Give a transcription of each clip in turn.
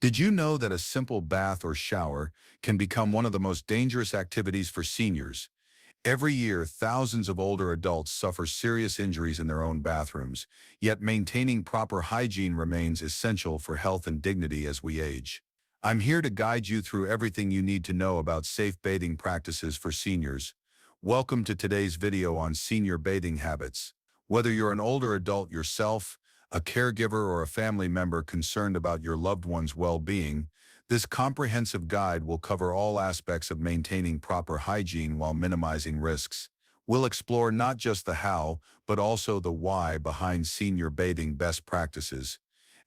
Did you know that a simple bath or shower can become one of the most dangerous activities for seniors? Every year, thousands of older adults suffer serious injuries in their own bathrooms, yet maintaining proper hygiene remains essential for health and dignity as we age. I'm here to guide you through everything you need to know about safe bathing practices for seniors. Welcome to today's video on senior bathing habits. Whether you're an older adult yourself, a caregiver, or a family member concerned about your loved one's well-being, this comprehensive guide will cover all aspects of maintaining proper hygiene while minimizing risks. We'll explore not just the how, but also the why behind senior bathing best practices.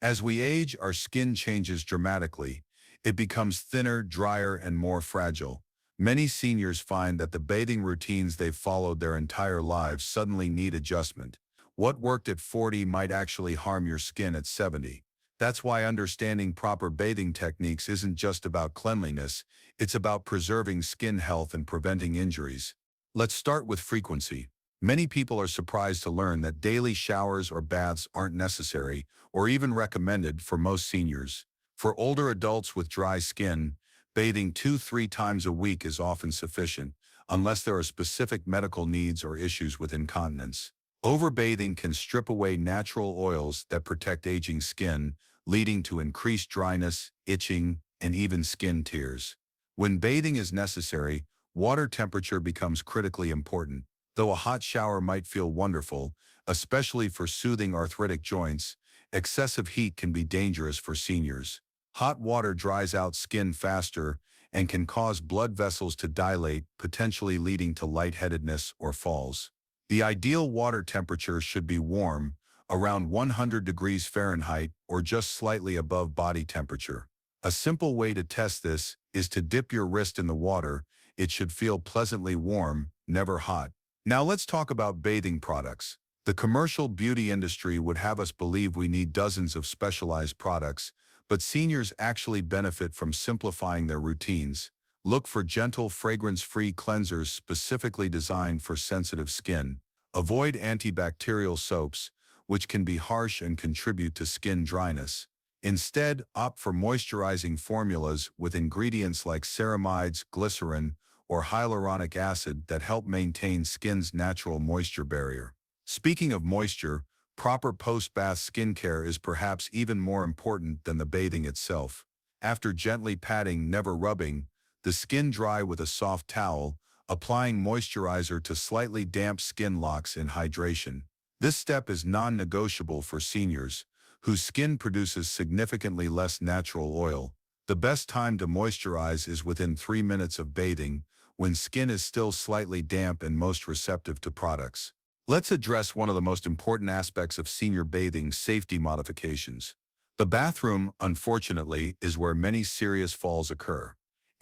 As we age, our skin changes dramatically. It becomes thinner, drier, and more fragile. Many seniors find that the bathing routines they've followed their entire lives suddenly need adjustment. What worked at 40 might actually harm your skin at 70. That's why understanding proper bathing techniques isn't just about cleanliness, it's about preserving skin health and preventing injuries. Let's start with frequency. Many people are surprised to learn that daily showers or baths aren't necessary or even recommended for most seniors. For older adults with dry skin, bathing 2-3 times a week is often sufficient, unless there are specific medical needs or issues with incontinence. Overbathing can strip away natural oils that protect aging skin, leading to increased dryness, itching, and even skin tears. When bathing is necessary, water temperature becomes critically important. Though a hot shower might feel wonderful, especially for soothing arthritic joints, excessive heat can be dangerous for seniors. Hot water dries out skin faster and can cause blood vessels to dilate, potentially leading to lightheadedness or falls. The ideal water temperature should be warm, around 100 degrees Fahrenheit or just slightly above body temperature. A simple way to test this is to dip your wrist in the water. It should feel pleasantly warm, never hot. Now let's talk about bathing products. The commercial beauty industry would have us believe we need dozens of specialized products, but seniors actually benefit from simplifying their routines. Look for gentle, fragrance-free cleansers specifically designed for sensitive skin. Avoid antibacterial soaps, which can be harsh and contribute to skin dryness. Instead, opt for moisturizing formulas with ingredients like ceramides, glycerin, or hyaluronic acid that help maintain skin's natural moisture barrier. Speaking of moisture, proper post-bath skincare is perhaps even more important than the bathing itself. After gently patting, never rubbing, the skin dry with a soft towel, applying moisturizer to slightly damp skin locks in hydration. This step is non-negotiable for seniors, whose skin produces significantly less natural oil. The best time to moisturize is within 3 minutes of bathing, when skin is still slightly damp and most receptive to products. Let's address one of the most important aspects of senior bathing: safety modifications. The bathroom, unfortunately, is where many serious falls occur.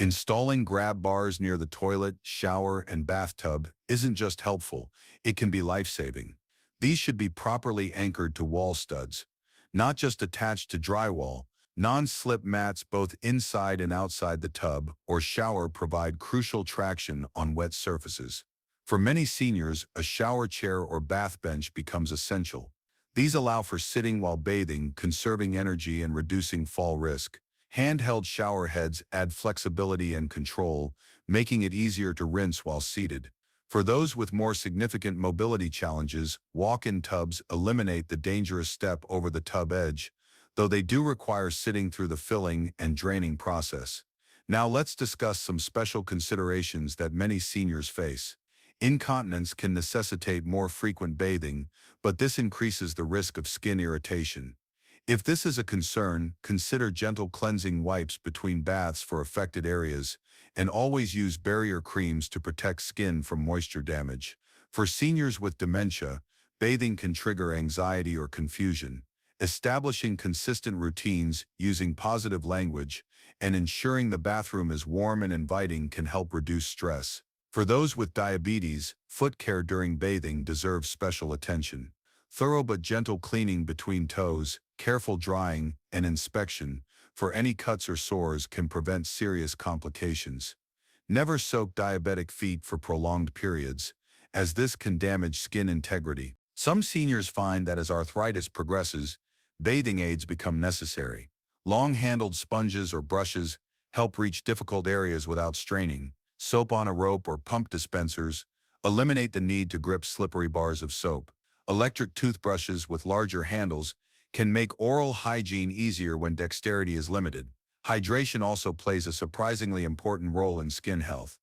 Installing grab bars near the toilet, shower, and bathtub isn't just helpful, it can be life-saving. These should be properly anchored to wall studs, not just attached to drywall. Non-slip mats both inside and outside the tub or shower provide crucial traction on wet surfaces. For many seniors, a shower chair or bath bench becomes essential. These allow for sitting while bathing, conserving energy and reducing fall risk. Handheld shower heads add flexibility and control, making it easier to rinse while seated. For those with more significant mobility challenges, walk-in tubs eliminate the dangerous step over the tub edge, though they do require sitting through the filling and draining process. Now let's discuss some special considerations that many seniors face. Incontinence can necessitate more frequent bathing, but this increases the risk of skin irritation. If this is a concern, consider gentle cleansing wipes between baths for affected areas, and always use barrier creams to protect skin from moisture damage. For seniors with dementia, bathing can trigger anxiety or confusion. Establishing consistent routines, using positive language, and ensuring the bathroom is warm and inviting can help reduce stress. For those with diabetes, foot care during bathing deserves special attention. Thorough but gentle cleaning between toes, careful drying, and inspection for any cuts or sores can prevent serious complications. Never soak diabetic feet for prolonged periods, as this can damage skin integrity. Some seniors find that as arthritis progresses, bathing aids become necessary. Long-handled sponges or brushes help reach difficult areas without straining. Soap on a rope or pump dispensers eliminate the need to grip slippery bars of soap. Electric toothbrushes with larger handles can make oral hygiene easier when dexterity is limited. Hydration also plays a surprisingly important role in skin health.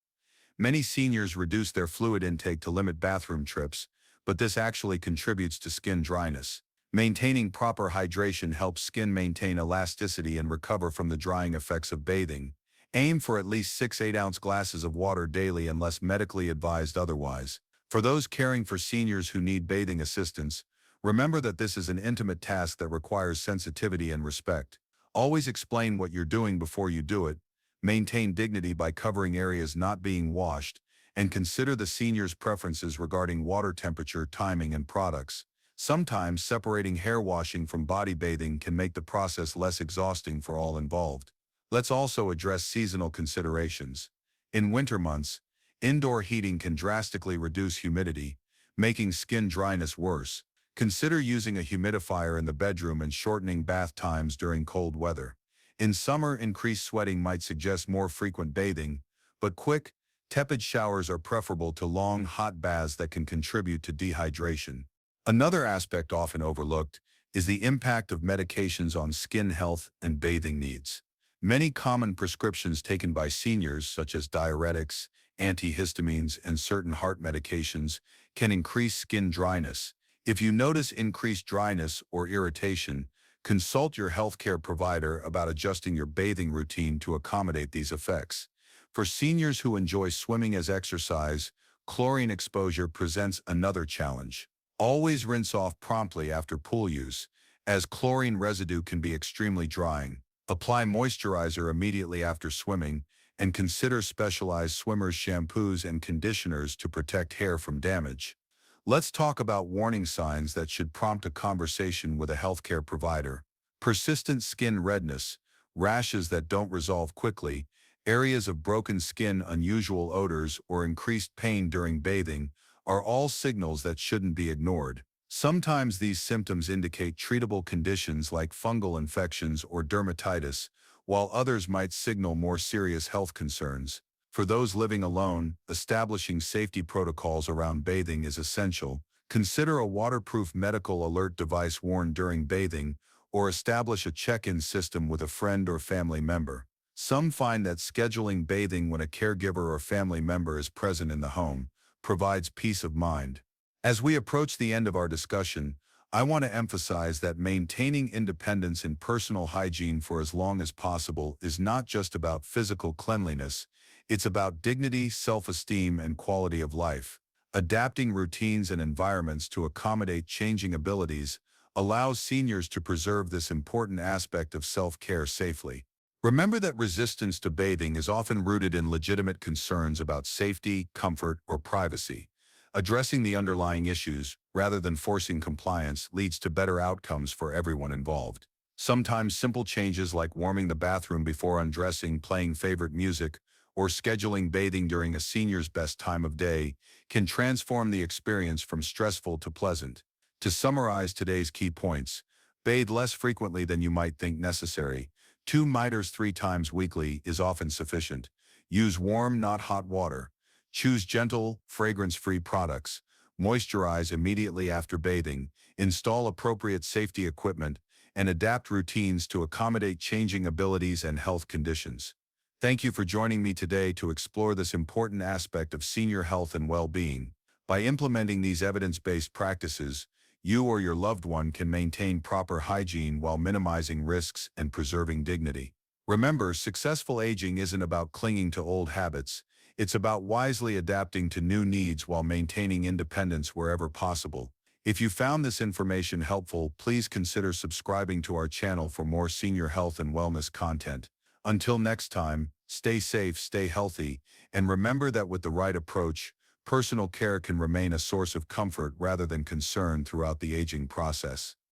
Many seniors reduce their fluid intake to limit bathroom trips, but this actually contributes to skin dryness. Maintaining proper hydration helps skin maintain elasticity and recover from the drying effects of bathing. Aim for at least 6 8-ounce glasses of water daily unless medically advised otherwise. For those caring for seniors who need bathing assistance, remember that this is an intimate task that requires sensitivity and respect. Always explain what you're doing before you do it, maintain dignity by covering areas not being washed, and consider the senior's preferences regarding water temperature, timing, and products. Sometimes separating hair washing from body bathing can make the process less exhausting for all involved. Let's also address seasonal considerations. In winter months, indoor heating can drastically reduce humidity, making skin dryness worse. Consider using a humidifier in the bedroom and shortening bath times during cold weather. In summer, increased sweating might suggest more frequent bathing, but quick, tepid showers are preferable to long, hot baths that can contribute to dehydration. Another aspect often overlooked is the impact of medications on skin health and bathing needs. Many common prescriptions taken by seniors, such as diuretics, antihistamines, and certain heart medications, can increase skin dryness. If you notice increased dryness or irritation, consult your healthcare provider about adjusting your bathing routine to accommodate these effects. For seniors who enjoy swimming as exercise, chlorine exposure presents another challenge. Always rinse off promptly after pool use, as chlorine residue can be extremely drying. Apply moisturizer immediately after swimming, and consider specialized swimmers' shampoos and conditioners to protect hair from damage. Let's talk about warning signs that should prompt a conversation with a healthcare provider. Persistent skin redness, rashes that don't resolve quickly, areas of broken skin, unusual odors, or increased pain during bathing are all signals that shouldn't be ignored. Sometimes these symptoms indicate treatable conditions like fungal infections or dermatitis, while others might signal more serious health concerns. For those living alone, establishing safety protocols around bathing is essential. Consider a waterproof medical alert device worn during bathing, or establish a check-in system with a friend or family member. Some find that scheduling bathing when a caregiver or family member is present in the home provides peace of mind. As we approach the end of our discussion, I want to emphasize that maintaining independence in personal hygiene for as long as possible is not just about physical cleanliness. It's about dignity, self-esteem, and quality of life. Adapting routines and environments to accommodate changing abilities allows seniors to preserve this important aspect of self-care safely. Remember that resistance to bathing is often rooted in legitimate concerns about safety, comfort, or privacy. Addressing the underlying issues, rather than forcing compliance, leads to better outcomes for everyone involved. Sometimes simple changes like warming the bathroom before undressing, playing favorite music, or scheduling bathing during a senior's best time of day can transform the experience from stressful to pleasant. To summarize today's key points, bathe less frequently than you might think necessary. 2 miters 3 times weekly is often sufficient. Use warm, not hot water. Choose gentle, fragrance-free products. Moisturize immediately after bathing. Install appropriate safety equipment, and adapt routines to accommodate changing abilities and health conditions. Thank you for joining me today to explore this important aspect of senior health and well-being. By implementing these evidence-based practices, you or your loved one can maintain proper hygiene while minimizing risks and preserving dignity. Remember, successful aging isn't about clinging to old habits. It's about wisely adapting to new needs while maintaining independence wherever possible. If you found this information helpful, please consider subscribing to our channel for more senior health and wellness content. Until next time, stay safe, stay healthy, and remember that with the right approach, personal care can remain a source of comfort rather than concern throughout the aging process.